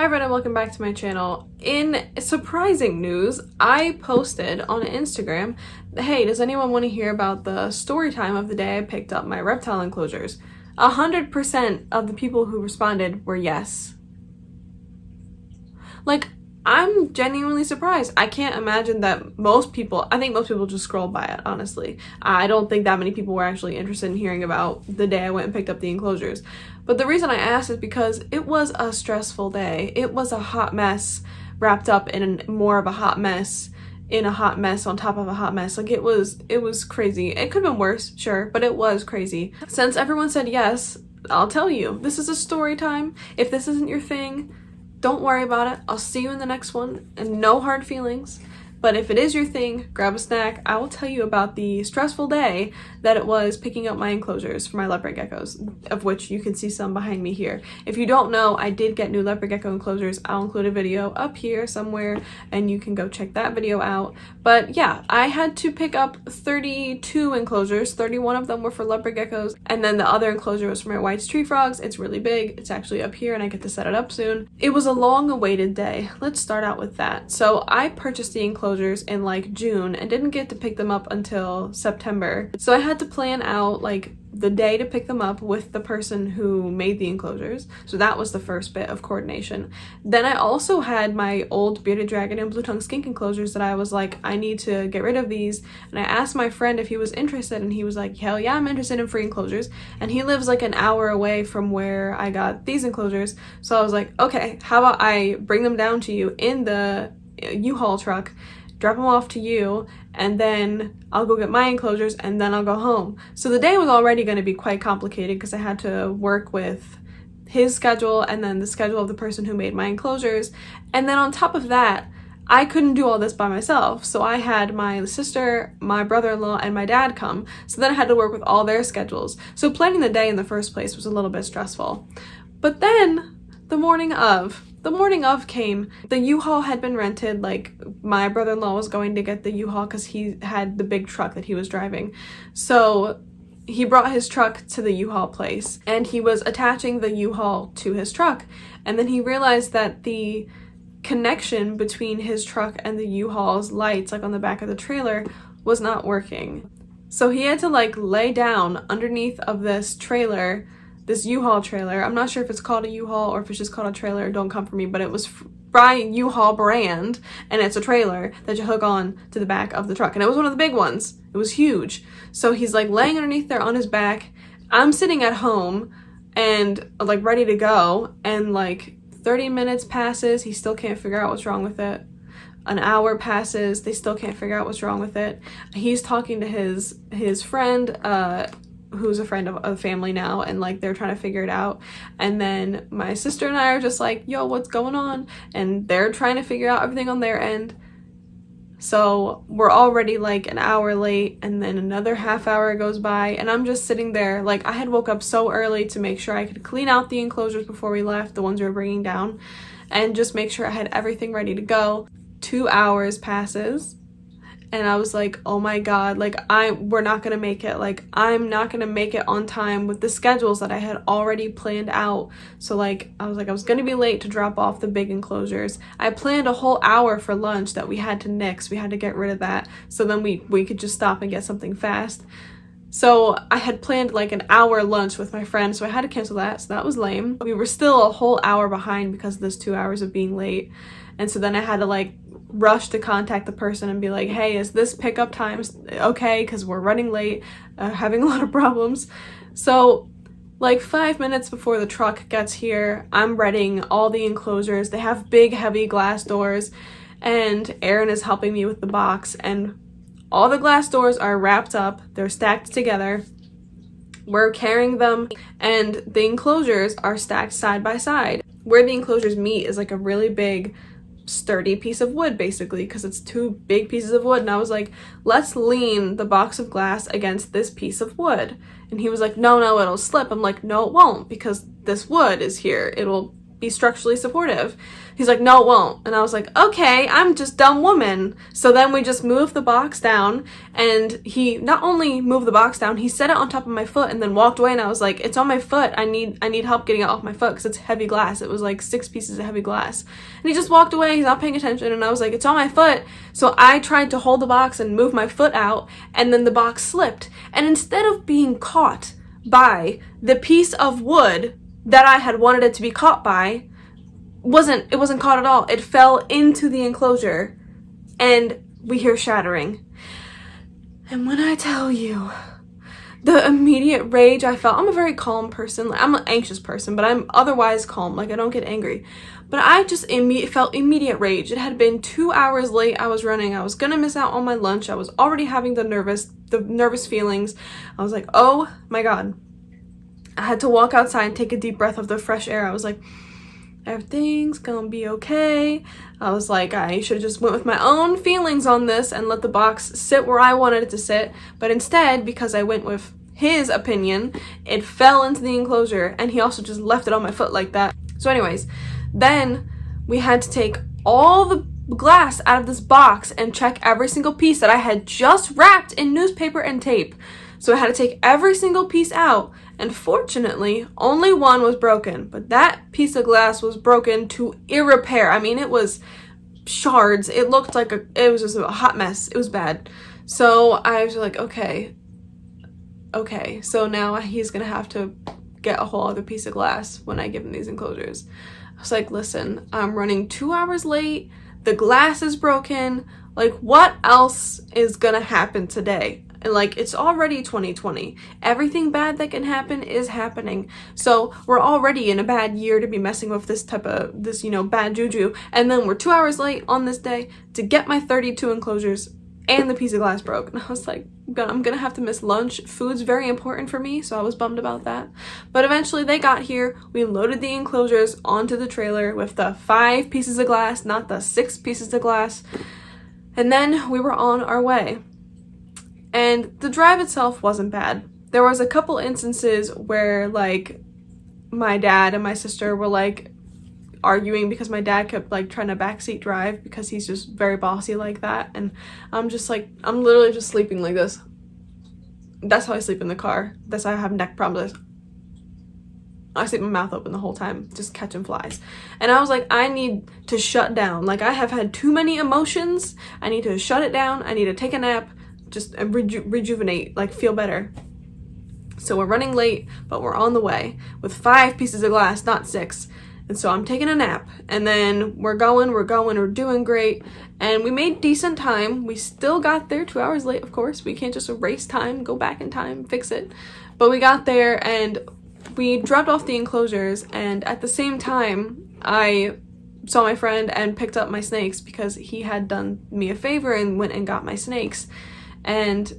Hi everyone and welcome back to my channel. In surprising news, I posted on Instagram, hey, does anyone want to hear about the story time of the day I picked up my reptile enclosures? 100% of the people who responded were yes. Like, I'm genuinely surprised. I can't imagine that I think most people just scrolled by it, honestly. I don't think that many people were actually interested in hearing about the day I went and picked up the enclosures. But the reason I asked is because it was a stressful day. It was a hot mess wrapped up in more of a hot mess in a hot mess on top of a hot mess. Like, it was crazy. It could have been worse, sure, but it was crazy. Since everyone said yes, I'll tell you, this is a story time. If this isn't your thing, don't worry about it. I'll see you in the next one, and no hard feelings. But if it is your thing, grab a snack. I will tell you about the stressful day that it was picking up my enclosures for my leopard geckos, of which you can see some behind me here. If you don't know, I did get new leopard gecko enclosures. I'll include a video up here somewhere, and you can go check that video out. But yeah, I had to pick up 32 enclosures. 31 of them were for leopard geckos, and then the other enclosure was for my white tree frogs. It's really big. It's actually up here, and I get to set it up soon. It was a long-awaited day. Let's start out with that. So I purchased the enclosures in like June and didn't get to pick them up until September. So I had to plan out like the day to pick them up with the person who made the enclosures. So that was the first bit of coordination. Then I also had my old bearded dragon and blue tongue skink enclosures that I was like, I need to get rid of these. And I asked my friend if he was interested, and he was like, hell yeah, I'm interested in free enclosures. And he lives like an hour away from where I got these enclosures. So I was like, okay, how about I bring them down to you in the U-Haul truck, drop them off to you, and then I'll go get my enclosures, and then I'll go home. So the day was already going to be quite complicated because I had to work with his schedule and then the schedule of the person who made my enclosures. And then on top of that, I couldn't do all this by myself. So I had my sister, my brother-in-law, and my dad come. So then I had to work with all their schedules. So planning the day in the first place was a little bit stressful. But then the morning of came. The U-Haul had been rented. Like, my brother-in-law was going to get the U-Haul because he had the big truck that he was driving. So he brought his truck to the U-Haul place, and he was attaching the U-Haul to his truck. And then he realized that the connection between his truck and the U-Haul's lights, like on the back of the trailer, was not working. So he had to like lay down underneath of this trailer, this U-Haul trailer. I'm not sure if it's called a U-Haul or if it's just called a trailer. Don't come for me, but it was by U-Haul brand, and it's a trailer that you hook on to the back of the truck. And it was one of the big ones. It was huge. So he's like laying underneath there on his back. I'm sitting at home and like ready to go, and like 30 minutes passes. He still can't figure out what's wrong with it. An hour passes. They still can't figure out what's wrong with it. He's talking to his friend, who's a friend of a family now, and like they're trying to figure it out. And then my sister and I are just like, yo, what's going on? And they're trying to figure out everything on their end. So we're already like an hour late, and then another half hour goes by, and I'm just sitting there. Like, I had woke up so early to make sure I could clean out the enclosures before we left, the ones we were bringing down, and just make sure I had everything ready to go. 2 hours passes, and I was like, oh my god, like we're not gonna make it. Like, I'm not gonna make it on time with the schedules that I had already planned out. So like, I was gonna be late to drop off the big enclosures. I planned a whole hour for lunch that we had to nix. We had to get rid of that. So then we could just stop and get something fast. So I had planned like an hour lunch with my friend, so I had to cancel that. So that was lame. We were still a whole hour behind because of this 2 hours of being late. And so then I had to like rush to contact the person and be like, hey, is this pickup time okay? Because we're running late, having a lot of problems. So like 5 minutes before the truck gets here, I'm readying all the enclosures. They have big, heavy glass doors, and Aaron is helping me with the box, and all the glass doors are wrapped up. They're stacked together. We're carrying them, and the enclosures are stacked side by side. Where the enclosures meet is like a really big, sturdy piece of wood, basically, because it's two big pieces of wood. And I was like, let's lean the box of glass against this piece of wood. And he was like, no, it'll slip. I'm like, no, it won't, because this wood is here. It'll be structurally supportive. He's like, no, it won't. And I was like, okay, I'm just dumb woman. So then we just moved the box down, and he not only moved the box down, he set it on top of my foot and then walked away. And I was like, it's on my foot. I need help getting it off my foot because it's heavy glass. It was like 6 pieces of heavy glass. And he just walked away. He's not paying attention. And I was like, it's on my foot. So I tried to hold the box and move my foot out, and then the box slipped. And instead of being caught by the piece of wood that I had wanted it to be caught by, it wasn't caught at all. It fell into the enclosure, and we hear shattering. And when I tell you the immediate rage I felt, I'm a very calm person. I'm an anxious person, but I'm otherwise calm. Like, I don't get angry. But I just felt immediate rage. It had been 2 hours late. I was running. I was gonna miss out on my lunch. I was already having the nervous feelings. I was like, oh my God. I had to walk outside and take a deep breath of the fresh air. I was like, everything's gonna be okay. I was like, I should have just went with my own feelings on this and let the box sit where I wanted it to sit. But instead, because I went with his opinion, it fell into the enclosure, and he also just left it on my foot like that. So anyways, then we had to take all the glass out of this box and check every single piece that I had just wrapped in newspaper and tape. So I had to take every single piece out, and fortunately, only one was broken. But that piece of glass was broken to irrepair. I mean, it was shards. It looked like it was just a hot mess. It was bad. So I was like, okay. So now he's gonna have to get a whole other piece of glass when I give him these enclosures. I was like, listen, I'm running 2 hours late. The glass is broken. Like, what else is gonna happen today? And like, it's already 2020. Everything bad that can happen is happening. So we're already in a bad year to be messing with this bad juju. And then we're 2 hours late on this day to get my 32 enclosures, and the piece of glass broke. And I was like, I'm gonna have to miss lunch. Food's very important for me, so I was bummed about that. But eventually they got here. We loaded the enclosures onto the trailer with the 5 pieces of glass, not the 6 pieces of glass. And then we were on our way. And the drive itself wasn't bad. There was a couple instances where, like, my dad and my sister were, like, arguing because my dad kept, like, trying to backseat drive because he's just very bossy like that. And I'm literally just sleeping like this. That's how I sleep in the car. That's how I have neck problems. I sleep with my mouth open the whole time, just catching flies. And I was like, I need to shut down. Like, I have had too many emotions. I need to shut it down. I need to take a nap. Just rejuvenate, like, feel better. So we're running late, but we're on the way with 5 pieces of glass, not 6. And so I'm taking a nap, and then we're doing great. And we made decent time. We still got there 2 hours late, of course. We can't just erase time, go back in time, fix it. But we got there, and we dropped off the enclosures, and at the same time, I saw my friend and picked up my snakes because he had done me a favor and went and got my snakes. And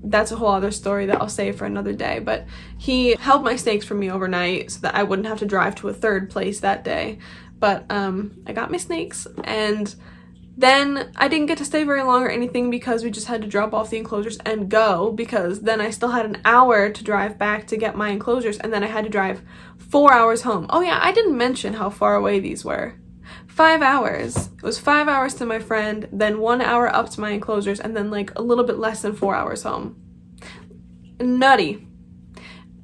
that's a whole other story that I'll save for another day. But he held my snakes for me overnight so that I wouldn't have to drive to a third place that day. But I got my snakes, and then I didn't get to stay very long or anything because we just had to drop off the enclosures and go, because then I still had an hour to drive back to get my enclosures, and then I had to drive 4 hours home. Oh yeah, I didn't mention how far away these were. 5 hours. It was 5 hours to my friend, then 1 hour up to my enclosures, and then like a little bit less than 4 hours home. Nutty.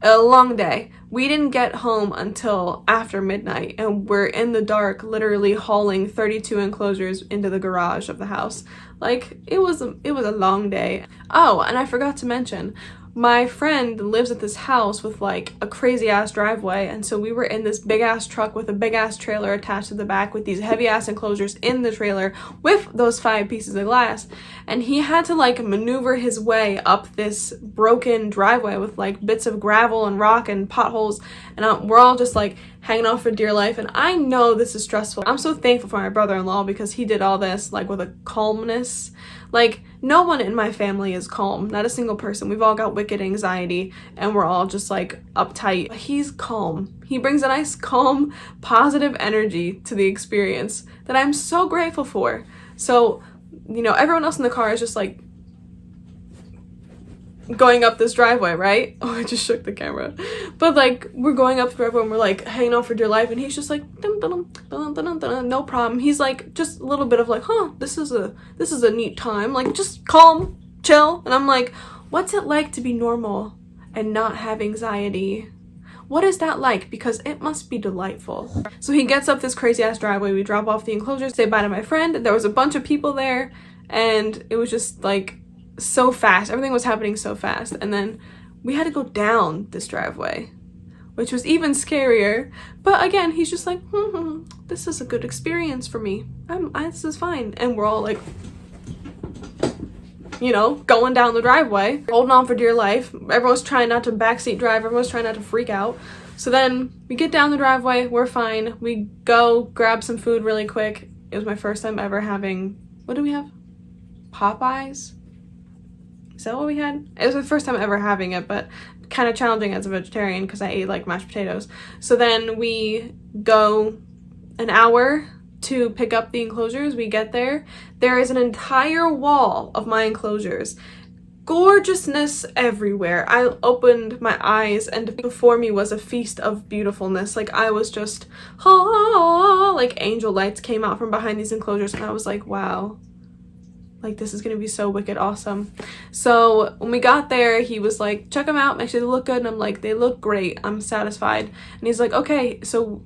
A long day. We didn't get home until after midnight, and we're in the dark, literally hauling 32 enclosures into the garage of the house. Like, it was a long day. Oh, and I forgot to mention, my friend lives at this house with like a crazy ass driveway, and so we were in this big ass truck with a big ass trailer attached to the back with these heavy ass enclosures in the trailer with those 5 pieces of glass, and he had to like maneuver his way up this broken driveway with like bits of gravel and rock and potholes, and we're all just like hanging on for dear life. And I know this is stressful. I'm so thankful for my brother-in-law because he did all this like with a calmness. Like, no one in my family is calm. Not a single person. We've all got wicked anxiety, and we're all just, like, uptight. But he's calm. He brings a nice, calm, positive energy to the experience that I'm so grateful for. So, you know, everyone else in the car is just, like, going up this driveway, right? Oh, I just shook the camera. But like, we're going up the driveway and we're like hanging on for dear life, and he's just like, dun, dun, dun, dun, dun, dun, no problem. He's like, just a little bit of like, huh, this is a neat time. Like, just calm, chill. And I'm like, what's it like to be normal and not have anxiety? What is that like? Because it must be delightful. So he gets up this crazy ass driveway. We drop off the enclosures, say bye to my friend. There was a bunch of people there, and it was just like so fast. Everything was happening so fast. And then we had to go down this driveway, which was even scarier. But again, he's just like, this is a good experience for me. This is fine. And we're all like, you know, going down the driveway, holding on for dear life. Everyone's trying not to backseat drive. Everyone's trying not to freak out. So then we get down the driveway. We're fine. We go grab some food really quick. It was my first time ever having, what do we have? Popeyes? Is that what we had? It was the first time ever having it, but kind of challenging as a vegetarian because I ate like mashed potatoes. So then we go an hour to pick up the enclosures. We get there. There is an entire wall of my enclosures. Gorgeousness everywhere. I opened my eyes and before me was a feast of beautifulness. Like, I was just, like angel lights came out from behind these enclosures, and I was like, wow. Like, this is gonna be so wicked awesome. So when we got there, he was like, check them out, make sure they look good. And I'm like, they look great, I'm satisfied. And he's like, okay, so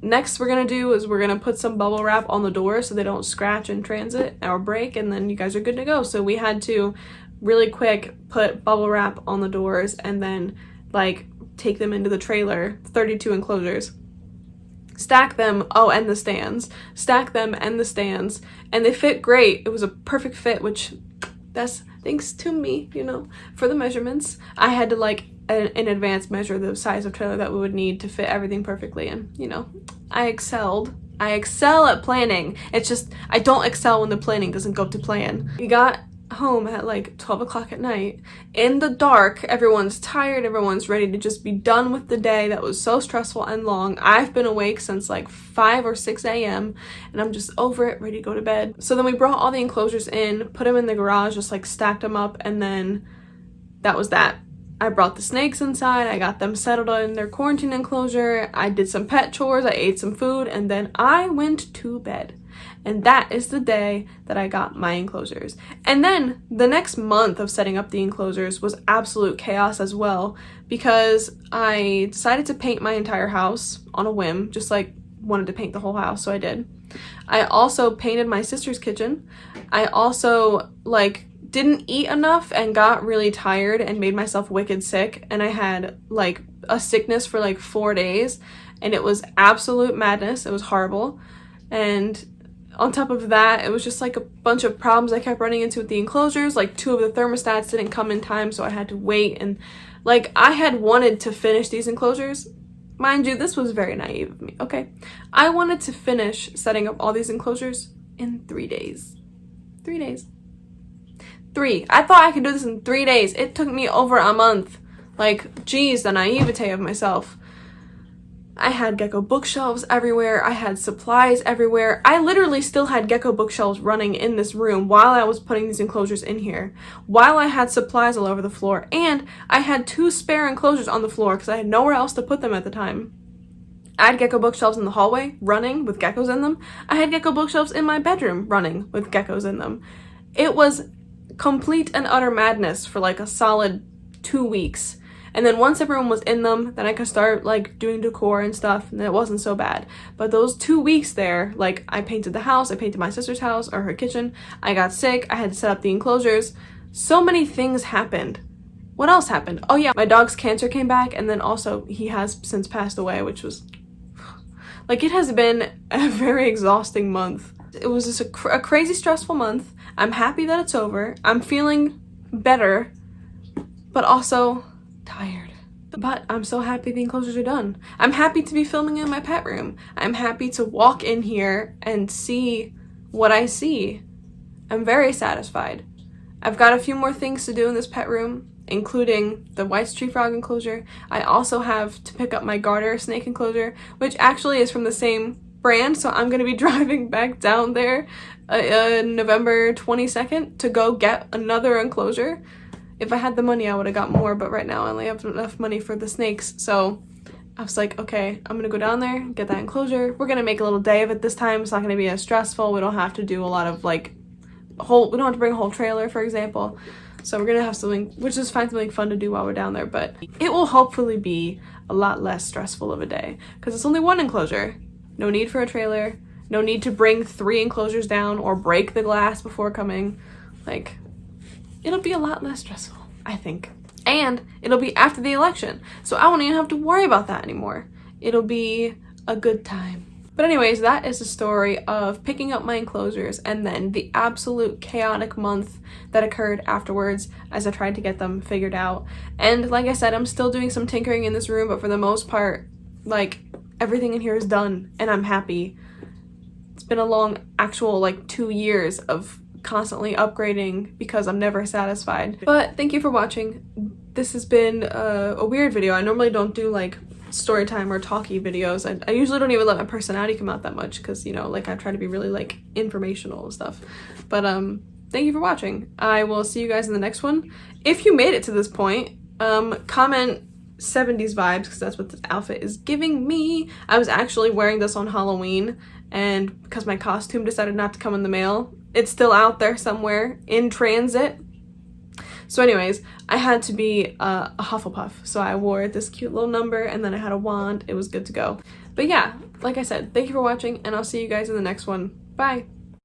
next we're gonna do is we're gonna put some bubble wrap on the door so they don't scratch in transit or break, and then you guys are good to go. So we had to really quick put bubble wrap on the doors and then like take them into the trailer, 32 enclosures. Stack them, and the stands. Stack them and the stands, and they fit great. It was a perfect fit, which that's thanks to me, you know, for the measurements. I had to like in advance measure the size of trailer that we would need to fit everything perfectly, and you know, I excelled. I excel at planning. It's just I don't excel when the planning doesn't go to plan. We got home at like 12 o'clock at night in the dark. Everyone's tired, everyone's ready to just be done with the day that was so stressful and long. I've been awake since like 5 or 6 a.m. and I'm just over it, ready to go to bed. So then we brought all the enclosures in, put them in the garage, just like stacked them up, and then that was that. I brought the snakes inside, I got them settled in their quarantine enclosure, I did some pet chores, I ate some food, and then I went to bed. And that is the day that I got my enclosures. And then the next month of setting up the enclosures was absolute chaos as well, because I decided to paint my entire house on a whim, just like wanted to paint the whole house, so I did. I also painted my sister's kitchen. I also like didn't eat enough and got really tired and made myself wicked sick, and I had like a sickness for like 4 days, and it was absolute madness. It was horrible. And on top of that, it was just like a bunch of problems I kept running into with the enclosures. Like 2 of the thermostats didn't come in time, so I had to wait. And like I had wanted to finish these enclosures. Mind you, this was very naive of me, okay? I wanted to finish setting up all these enclosures in 3 days. 3 days. 3. I thought I could do this in 3 days. It took me over a month. Like, geez, the naivete of myself. I had gecko bookshelves everywhere. I had supplies everywhere. I literally still had gecko bookshelves running in this room while I was putting these enclosures in here, while I had supplies all over the floor, and I had 2 spare enclosures on the floor because I had nowhere else to put them at the time. I had gecko bookshelves in the hallway running with geckos in them. I had gecko bookshelves in my bedroom running with geckos in them. It was complete and utter madness for like a solid 2 weeks. And then once everyone was in them, then I could start like doing decor and stuff, and it wasn't so bad. But those 2 weeks there, like I painted the house, I painted my sister's house or her kitchen, I got sick, I had to set up the enclosures. So many things happened. What else happened? Oh yeah, my dog's cancer came back, and then also he has since passed away, which was like, it has been a very exhausting month. It was just a crazy stressful month. I'm happy that it's over. I'm feeling better, but also tired. But I'm so happy the enclosures are done. I'm happy to be filming in my pet room. I'm happy to walk in here and see what I see. I'm very satisfied. I've got a few more things to do in this pet room, including the white tree frog enclosure. I also have to pick up my garter snake enclosure, which actually is from the same brand, so I'm going to be driving back down there November 22nd to go get another enclosure. If I had the money, I would have got more, but right now I only have enough money for the snakes, so I was like, okay, I'm gonna go down there, get that enclosure. We're gonna make a little day of it this time. It's not gonna be as stressful. We don't have to do a lot of like we don't have to bring a whole trailer, for example. So we're gonna have something, which is find something fun to do while we're down there, but it will hopefully be a lot less stressful of a day because it's only one enclosure. No need for a trailer. No need to bring 3 enclosures down or break the glass before coming. Like, it'll be a lot less stressful, I think. And it'll be after the election, so I won't even have to worry about that anymore. It'll be a good time. But anyways, that is the story of picking up my enclosures and then the absolute chaotic month that occurred afterwards as I tried to get them figured out. And like I said, I'm still doing some tinkering in this room, but for the most part, like, everything in here is done and I'm happy. It's been a long, actual, like, 2 years of constantly upgrading because I'm never satisfied. But thank you for watching. This has been a weird video. I normally don't do, like, story time or talky videos. I usually don't even let my personality come out that much because, you know, like, I try to be really, like, informational and stuff. But thank you for watching. I will see you guys in the next one. If you made it to this point, comment 70s vibes because that's what this outfit is giving me. I was actually wearing this on Halloween, and because my costume decided not to come in the mail, it's still out there somewhere in transit. So anyways, I had to be a Hufflepuff, so I wore this cute little number and then I had a wand. It was good to go. But yeah, like I said, thank you for watching and I'll see you guys in the next one. Bye!